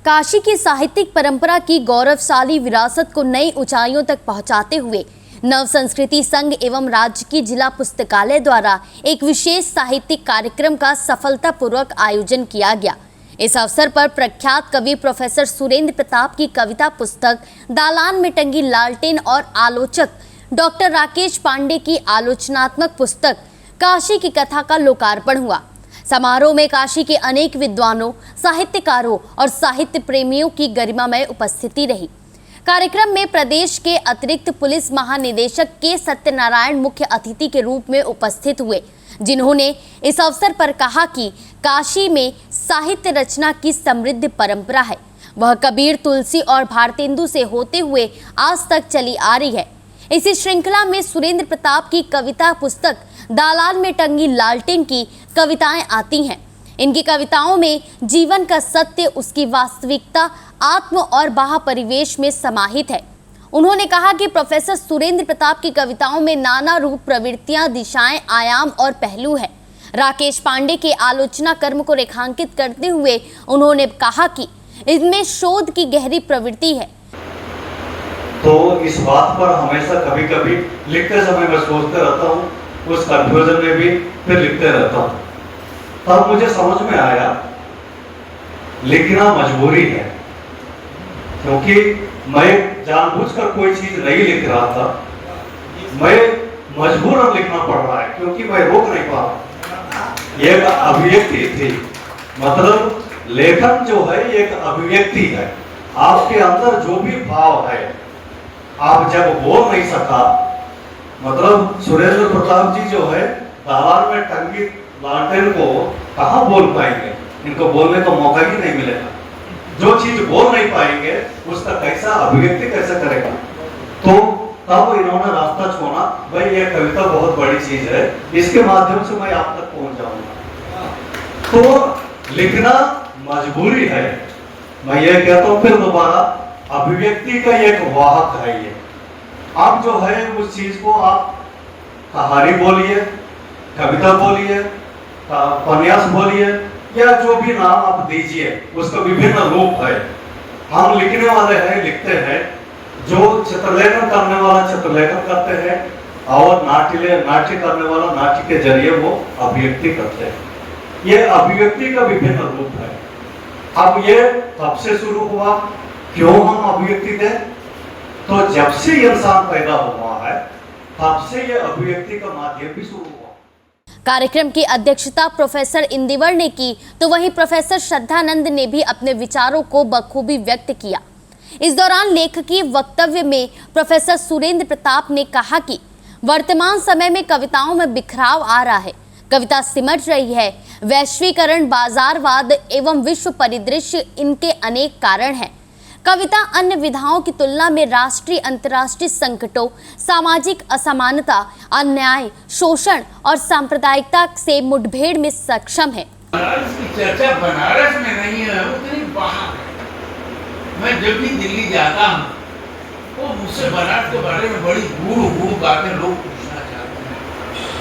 काशी की साहित्यिक परंपरा की गौरवशाली विरासत को नई ऊंचाइयों तक पहुंचाते हुए नव संस्कृति संघ एवं राज्य की जिला पुस्तकालय द्वारा एक विशेष साहित्यिक कार्यक्रम का सफलतापूर्वक आयोजन किया गया। इस अवसर पर प्रख्यात कवि प्रोफेसर सुरेंद्र प्रताप की कविता पुस्तक दालान में टंगी लालटेन और आलोचक डॉक्टर राकेश पांडे की आलोचनात्मक पुस्तक काशी की कथा का लोकार्पण हुआ। समारोह में काशी के अनेक विद्वानों, साहित्यकारों और साहित्य प्रेमियों की गरिमामय उपस्थिति रही। कार्यक्रम में प्रदेश के अतिरिक्त पुलिस महानिदेशक के सत्यनारायण मुख्य अतिथि के रूप में उपस्थित हुए, जिन्होंने इस अवसर पर कहा कि काशी में साहित्य रचना की समृद्ध परंपरा है। वह कबीर, तुलसी और भारतेंदु से होते हुए आज तक चली आ रही है। इसी श्रृंखला में सुरेंद्र प्रताप की कविता पुस्तक दालान में टंगी लालटेन की कविताएं आती हैं। इनकी कविताओं में जीवन का सत्य, उसकी वास्तविकता, आत्म और बाह्य परिवेश में समाहित है। उन्होंने कहा कि प्रोफेसर सुरेंद्र प्रताप की कविताओं में नाना रूप, प्रवृत्तियां, दिशाएं, आयाम और पहलू है। राकेश पांडे के आलोचना कर्म को रेखांकित करते हुए उन्होंने कहा कि इनमें शोध की गहरी प्रवृत्ति है। तो इस बात पर हमेशा कभी कभी लिखते समय मैं सोचते रहता हूँ, उस कंफ्यूजन में भी फिर लिखते रहता हूँ। तब मुझे समझ में आया लिखना मजबूरी है, क्योंकि मैं जानबूझकर कोई चीज नहीं लिख रहा था, मैं मजबूरन लिखना पड़ रहा है क्योंकि मैं रोक नहीं पा रहा। ये एक अभिव्यक्ति थी, मतलब लेखन जो है एक अभिव्यक्ति है। आपके अंदर जो भी भाव है, आप जब बोल नहीं सका, मतलब सुरेंद्र प्रताप जी जो है दालान में टंगी लालटेन को कहाँ बोल पाएंगे, इनको बोलने का मौका ही नहीं मिलेगा। जो चीज बोल नहीं पाएंगे उसका कैसा अभिव्यक्ति कैसे करेगा। तो तब इन्होंने रास्ता छोड़ा, भाई ये कविता बहुत बड़ी चीज है, इसके माध्यम से मैं आप तक पहुंच जाऊंगा। तो लिखना मजबूरी है। मैं ये कहता हूँ फिर दोबारा, अभिव्यक्ति का एक वाहक है ये। आप जो है उस चीज को आप कहानी बोलिए, कविता बोलिए, उपन्यास बोलिए, या जो भी नाम आप दीजिए, उसका विभिन्न रूप है। हम लिखने वाले हैं, लिखते हैं, जो चित्रलेखन करने वाला चित्रलेखन करते हैं, और नाट्य करने वाला नाट्य के जरिए वो अभिव्यक्ति करते हैं। ये अभिव्यक्ति का विभिन्न रूप है। अब ये कब से शुरू हुआ, क्यों हम अभिव्यक्ति दें? तो जब से इंसान पैदा हुआ है तब से ये अभिव्यक्ति का माध्यम भी शुरू हुआ। कार्यक्रम की अध्यक्षता प्रोफेसर इंदिवर ने की, तो वहीं प्रोफेसर श्रद्धानंद ने भी अपने विचारों को बखूबी व्यक्त किया। इस दौरान लेखकीय वक्तव्य में प्रोफेसर सुरेंद्र प्रताप ने कहा कि वर्तमान समय में कविताओं में बिखराव आ रहा है, कविता सिमट रही है। वैश्वीकरण, बाजारवाद एवं विश्व परिदृश्य इनके अनेक कारण हैं। कविता अन्य विधाओं की तुलना में राष्ट्रीय, अंतर्राष्ट्रीय संकटों, सामाजिक असमानता, अन्याय, शोषण और सांप्रदायिकता से मुठभेड़ में सक्षम है। बनारस की चर्चा बनारस में नहीं है, उतनी बाहर है। मैं जब भी दिल्ली जाता हूँ तो मुझसे बनारस के बारे में बड़ी गूढ़ बातें लोग पूछना चाहते हैं,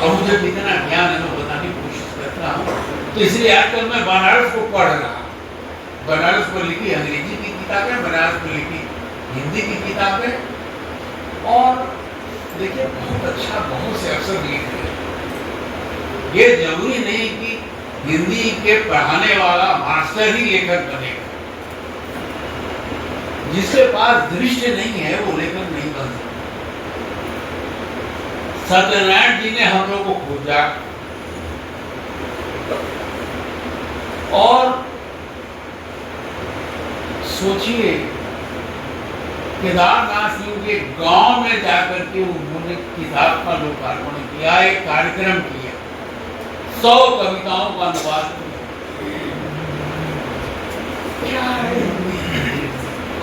और मुझे कितना ज्ञान है मैं बताने की कोशिश करता हूँ। तो इसलिए आजकल मैं बनारस को पढ़ रहा हूँ। बनारस को लिखी अंग्रेजी की किताबें, बनारस को लिखी हिंदी की किताबें, और देखिए बहुत अच्छा, बहुत से अफसर लिख रहे हैं। ये जरूरी नहीं कि हिंदी के पढ़ाने वाला मास्टर ही लेखक बनेगा। जिसके पास दृष्टि नहीं है वो लेखक नहीं बन सकता। सत्यनारायण जी ने हम लोग को खोजा, और सोचिए केदारनाथ सिंह के गांव में जाकर के उन्होंने किताब का लोकार्पण किया, एक कार्यक्रम किया, 100 कविताओं का अनुवाद किया।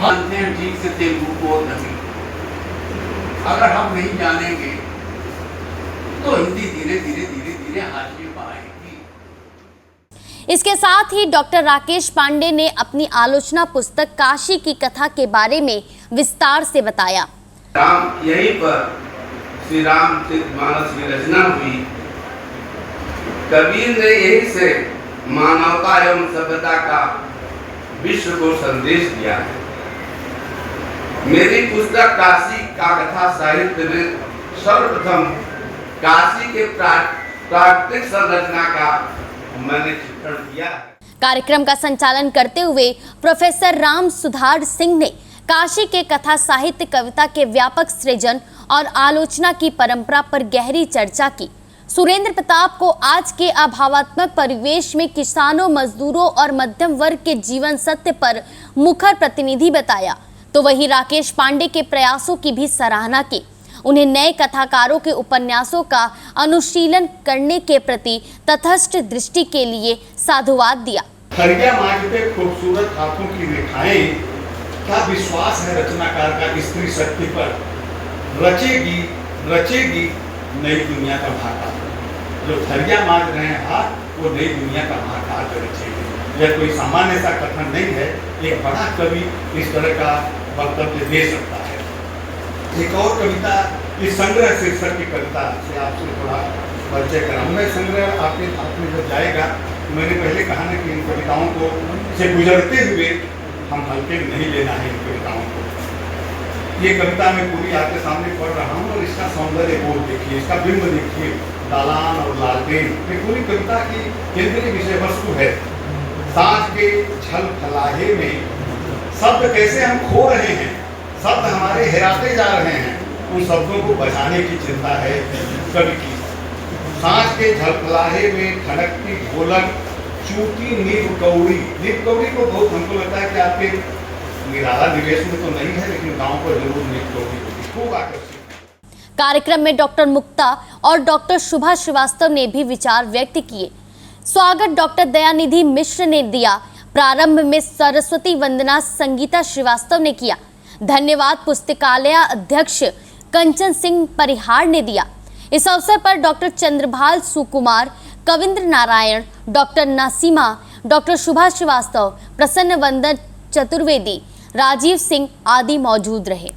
हम ठीक से तेलुगु को नहीं, अगर हम नहीं जानेंगे तो हिंदी धीरे धीरे हाथ में पाएगी। इसके साथ ही डॉक्टर राकेश पांडे ने अपनी आलोचना पुस्तक काशी की कथा के बारे में विस्तार से बताया। राम, यहीं पर श्री रामचरितमानस की रचना हुई। कबीर ने यही से मानवता एवं सभ्यता का विश्व को संदेश दिया है। मेरी पुस्तक काशी का कथा साहित्य में सर्वप्रथम काशी के प्राकृतिक संरचना का मैंने चित्रण किया है। कार्यक्रम का संचालन करते हुए प्रोफेसर राम सुधार सिंह ने काशी के कथा साहित्य कविता के व्यापक सृजन और आलोचना की परंपरा पर गहरी चर्चा की। सुरेंद्र प्रताप को आज के अभावात्मक परिवेश में किसानों, मजदूरों और मध्यम वर्ग के जीवन सत्य पर मुखर प्रतिनिधि बताया, तो वहीं राकेश पांडे के प्रयासों की भी सराहना की। उन्हें नए कथाकारों के उपन्यासों का अनुशीलन करने के प्रति तटस्थ दृष्टि के लिए साधुवाद दिया। खड़िया मार्ग पे खूबसूरत हाथों की रेखाएं, क्या विश्वास है रचनाकार का स्त्री शक्ति पर। रचेगी नई दुनिया का भाग्य। जो खड़िया मार्ग रहे हैं हाथ, वो नई दुनिया का भाग्य रचेगी। यह कोई सामान्य सा कथन नहीं है, एक बड़ा कवि इस तरह का वक्तव्य दे सकता है। एक और कविता, इस संग्रह शीर्षक की कविता से आपसे थोड़ा परिचय कराऊं। मैं संग्रह आपने जब जाएगा, मैंने पहले कहा ना कि इन कविताओं को से गुजरते हुए हम हल्के नहीं लेना है इन कविताओं को। ये कविता मैं पूरी आपके सामने पढ़ रहा हूँ और इसका सौंदर्य बोध देखिए, इसका बिंब देखिए, दालान और लालटेन। ये पूरी कविता की केंद्रीय विषय वस्तु है। सांझ के छल फलाहे में शब्द कैसे हम खो रहे हैं, शब्द हमारे हेराते जा रहे हैं, उन शब्दों को बचाने की चिंता है कवि की। सांझ के झलफलाहे में खनकती ढोलक, चूटी नींव कौड़ी को बहुत हमको लगता है कि आपके निराला निवेश में तो नहीं है, लेकिन गांव पर जरूर नींव कौड़ी खूब आकर्षित। कार्यक्रम में डॉक्टर मुक्ता और डॉक्टर शुभा श्रीवास्तव ने भी विचार व्यक्त किए। स्वागत डॉक्टर दयानिधि मिश्र ने दिया। प्रारंभ में सरस्वती वंदना संगीता श्रीवास्तव ने किया। धन्यवाद पुस्तकालय अध्यक्ष कंचन सिंह परिहार ने दिया। इस अवसर पर डॉक्टर चंद्रभाल सुकुमार, कविंद्र नारायण, डॉक्टर नासिमा, डॉक्टर शुभा श्रीवास्तव, प्रसन्न वंदन चतुर्वेदी, राजीव सिंह आदि मौजूद रहे।